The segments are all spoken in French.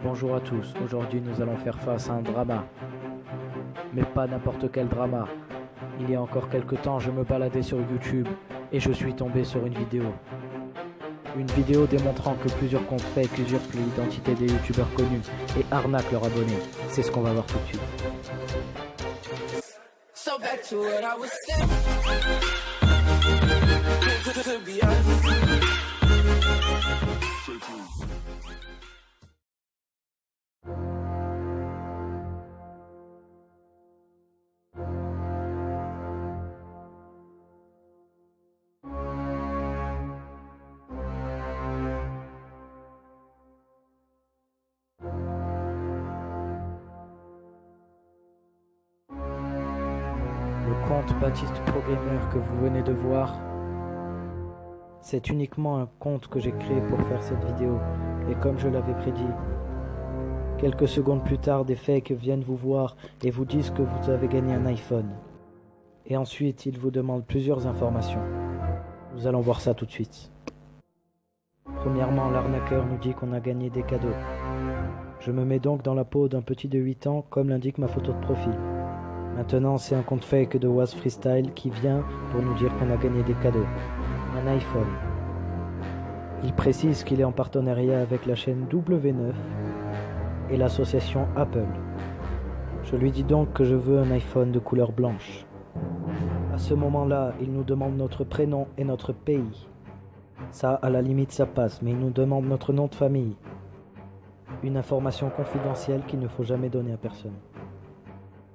Bonjour à tous, aujourd'hui nous allons faire face à un drama. Mais pas n'importe quel drama. Il y a encore quelques temps, je me baladais sur YouTube et je suis tombé sur une vidéo. Une vidéo démontrant que plusieurs comptes fake usurpent l'identité des youtubeurs connus et arnaquent leurs abonnés. C'est ce qu'on va voir tout de suite. So back to what I was saying. Le compte Baptiste Pro Gamer que vous venez de voir, c'est uniquement un compte que j'ai créé pour faire cette vidéo. Et comme je l'avais prédit, quelques secondes plus tard, des fakes viennent vous voir et vous disent que vous avez gagné un iPhone. Et ensuite, ils vous demandent plusieurs informations. Nous allons voir ça tout de suite. Premièrement, l'arnaqueur nous dit qu'on a gagné des cadeaux. Je me mets donc dans la peau d'un petit de 8 ans, comme l'indique ma photo de profil. Maintenant, c'est un compte fake de Was Freestyle qui vient pour nous dire qu'on a gagné des cadeaux. Un iPhone. Il précise qu'il est en partenariat avec la chaîne W9 et l'association Apple. Je lui dis donc que je veux un iPhone de couleur blanche. À ce moment-là, il nous demande notre prénom et notre pays. Ça, à la limite, ça passe, mais il nous demande notre nom de famille. Une information confidentielle qu'il ne faut jamais donner à personne.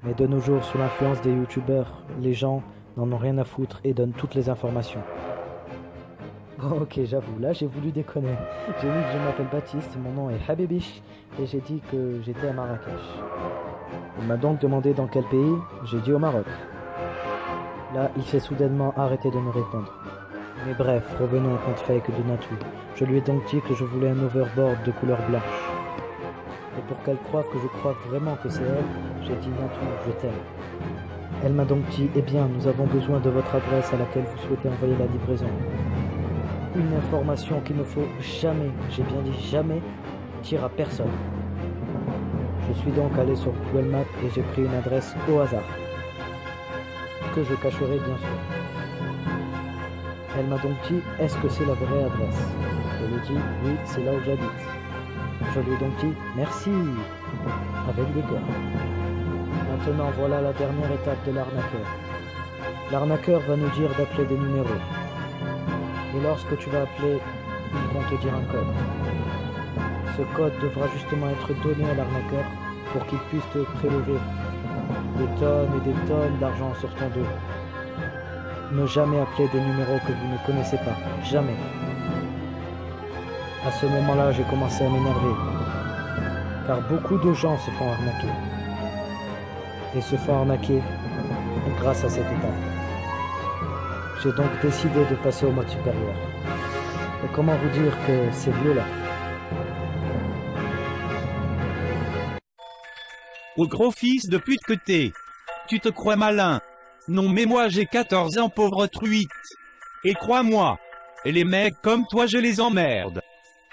Mais de nos jours, sous l'influence des youtubeurs, les gens n'en ont rien à foutre et donnent toutes les informations. Bon, ok, j'avoue, là j'ai voulu déconner. J'ai dit que je m'appelle Baptiste, mon nom est Habibish et j'ai dit que j'étais à Marrakech. Il m'a donc demandé dans quel pays, j'ai dit au Maroc. Là, il s'est soudainement arrêté de me répondre. Mais bref, revenons au compte fake de Natou. Je lui ai donc dit que je voulais un overboard de couleur blanche. Et pour qu'elle croie que je crois vraiment que c'est elle, j'ai dit Natou, je t'aime. Elle m'a donc dit, eh bien, nous avons besoin de votre adresse à laquelle vous souhaitez envoyer la livraison. Une information qu'il ne faut jamais, j'ai bien dit jamais, dire à personne. Je suis donc allé sur Google Maps et j'ai pris une adresse au hasard, que je cacherai bien sûr. Elle m'a donc dit, est-ce que c'est la vraie adresse? Je lui ai dit, oui, c'est là où j'habite. Je lui ai donc dit, merci, avec des cœurs. Maintenant, voilà la dernière étape de l'arnaqueur. L'arnaqueur va nous dire d'appeler des numéros. Et lorsque tu vas appeler, ils vont te dire un code. Ce code devra justement être donné à l'arnaqueur pour qu'il puisse te prélever des tonnes et des tonnes d'argent sur ton dos. Ne jamais appeler des numéros que vous ne connaissez pas. Jamais. À ce moment-là, j'ai commencé à m'énerver. Car beaucoup de gens se font arnaquer. Et se font arnaquer grâce à cette étape. J'ai donc décidé de passer au mode supérieur. Et comment vous dire que c'est violent? Ô gros fils de pute que t'es, tu te crois malin? Non mais moi j'ai 14 ans pauvre truite. Et crois-moi, les mecs comme toi je les emmerde.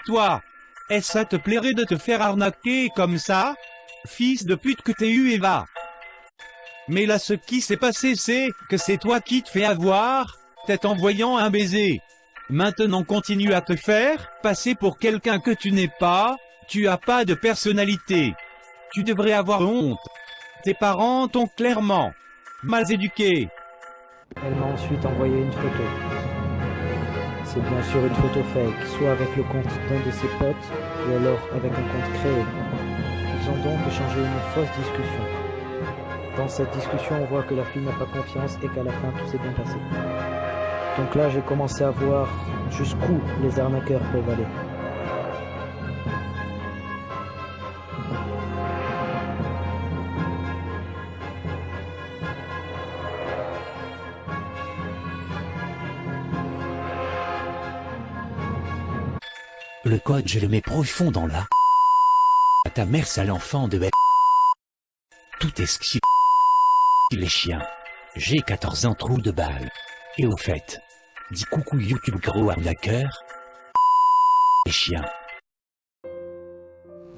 Toi, est-ce ça te plairait de te faire arnaquer comme ça? Fils de pute que t'es eu et va. Mais là ce qui s'est passé c'est que c'est toi qui te fais avoir, tête en voyant un baiser. Maintenant continue à te faire passer pour quelqu'un que tu n'es pas, tu as pas de personnalité. Tu devrais avoir honte. Tes parents t'ont clairement mal éduqué. Elle m'a ensuite envoyé une photo. C'est bien sûr une photo fake, soit avec le compte d'un de ses potes, ou alors avec un compte créé. Ils ont donc échangé une fausse discussion. Dans cette discussion, on voit que la fille n'a pas confiance et qu'à la fin, tout s'est bien passé. Donc là, j'ai commencé à voir jusqu'où les arnaqueurs peuvent aller. Le code je le mets profond dans la... À ta mère sale enfant de... Tout est ce les chiens. J'ai 14 ans trou de balle. Et au fait, dis coucou YouTube gros arnaqueur. Les chiens.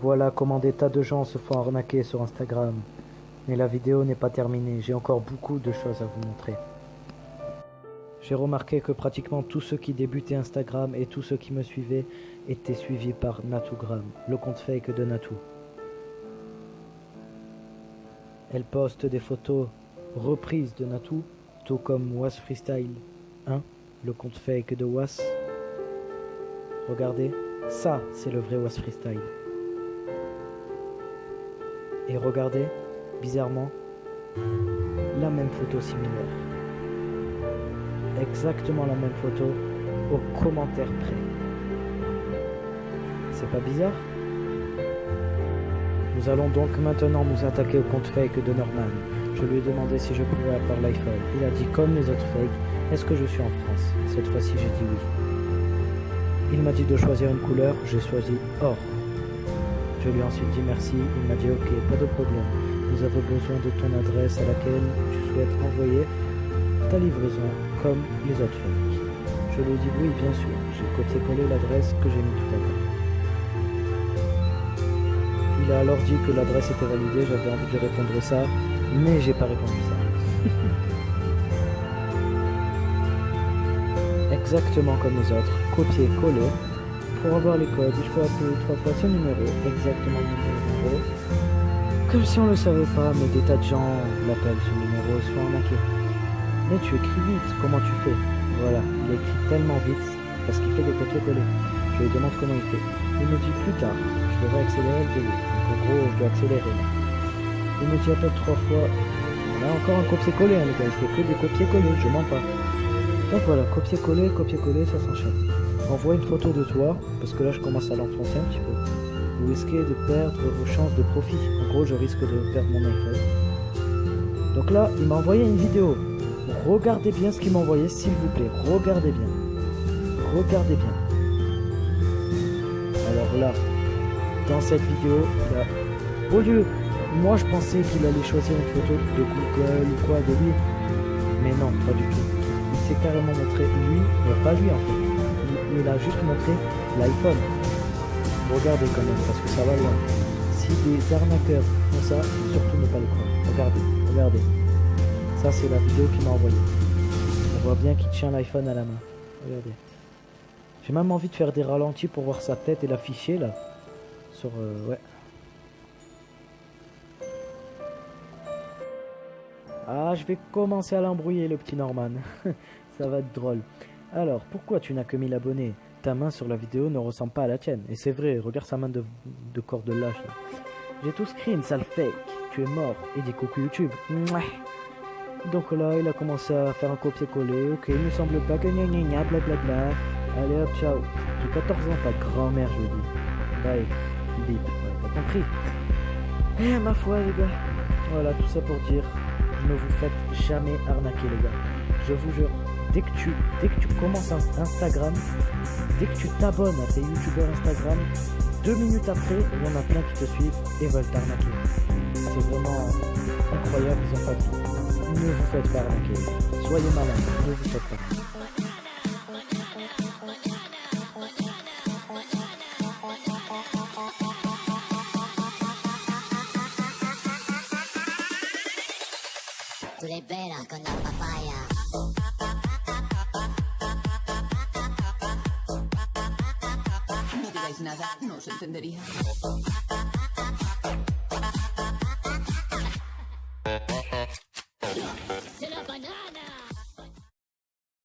Voilà comment des tas de gens se font arnaquer sur Instagram. Mais la vidéo n'est pas terminée, j'ai encore beaucoup de choses à vous montrer. J'ai remarqué que pratiquement tous ceux qui débutaient Instagram et tous ceux qui me suivaient étaient suivis par Natougram, le compte fake de Natou. Elle poste des photos reprises de Natou, tout comme Was Freestyle 1, le compte fake de Was. Regardez, ça c'est le vrai Was Freestyle. Et regardez, bizarrement, la même photo similaire. Exactement la même photo, au commentaire près. C'est pas bizarre? Nous allons donc maintenant nous attaquer au compte fake de Norman. Je lui ai demandé si je pouvais avoir l'iPhone. Il a dit comme les autres fakes, est-ce que je suis en France? Cette fois-ci j'ai dit oui. Il m'a dit de choisir une couleur, j'ai choisi or. Je lui ai ensuite dit merci, il m'a dit ok, pas de problème. Nous avons besoin de ton adresse à laquelle tu souhaites envoyer ta livraison comme les autres fakes. Je lui ai dit oui bien sûr, j'ai copié-collé l'adresse que j'ai mis tout à l'heure. Il a alors dit que l'adresse était validée, j'avais envie de répondre ça, mais j'ai pas répondu ça. Exactement comme les autres, copier-coller. Pour avoir les codes, il faut appeler 3 fois ce numéro, exactement le numéro. Comme si on le savait pas, mais des tas de gens l'appellent ce numéro et se font arnaquer. Mais tu écris vite, comment tu fais? Voilà, il écrit tellement vite parce qu'il fait des copier-coller. Je lui demande comment il fait. Il me dit plus tard, je devrais accélérer le délai. Donc en gros, je dois accélérer là. Il me dit appelle 3 fois. Voilà, encore un copier-coller, hein, les gars, il fait que des copier-coller, je mens pas. Donc voilà, copier-coller, ça s'enchaîne. Envoie une photo de toi, parce que là je commence à l'enfoncer un petit peu. Vous risquez de perdre vos chances de profit. En gros, je risque de perdre mon iPhone. Donc là, il m'a envoyé une vidéo. Regardez bien ce qu'il m'a envoyé, s'il vous plaît. Regardez bien. Regardez bien. Alors là, dans cette vidéo, là, au lieu, moi je pensais qu'il allait choisir une photo de Google ou quoi de lui. Mais non, pas du tout. Il s'est carrément montré lui, mais pas lui en fait. Il a juste montré l'iPhone. Regardez quand même, parce que ça va loin. Si des arnaqueurs font ça, surtout ne pas le croire. Regardez, regardez. Ça c'est la vidéo qu'il m'a envoyée. On voit bien qu'il tient l'iPhone à la main. Regardez. J'ai même envie de faire des ralentis pour voir sa tête et l'afficher là. Sur... ouais. Ah, je vais commencer à l'embrouiller le petit Norman. Ça va être drôle. Alors, pourquoi tu n'as que 1000 abonnés? Ta main sur la vidéo ne ressemble pas à la tienne. Et c'est vrai, regarde sa main de corps de lâche là. J'ai tout screen, sale fake. Tu es mort. Et dis coucou YouTube. Mouah. Donc là, il a commencé à faire un copier-coller. Ok, il me semble pas que gna gna gna blablabla. Allez hop, ciao. J'ai 14 ans, pas grand-mère, je lui dis. Bye. Bip. Ouais, t'as compris. Eh, ma foi, les gars. Voilà, tout ça pour dire, ne vous faites jamais arnaquer, les gars. Je vous jure, dès que tu commences Instagram, dès que tu t'abonnes à tes youtubeurs Instagram, 2 minutes après, il y en a plein qui te suivent et veulent t'arnaquer. C'est vraiment incroyable, ils ont pas dit. Ne vous faites pas arnaquer. Soyez malins, ne vous faites pas. Tu le peras con la papaya. No digáis nada, no os entendería. C'est la banane.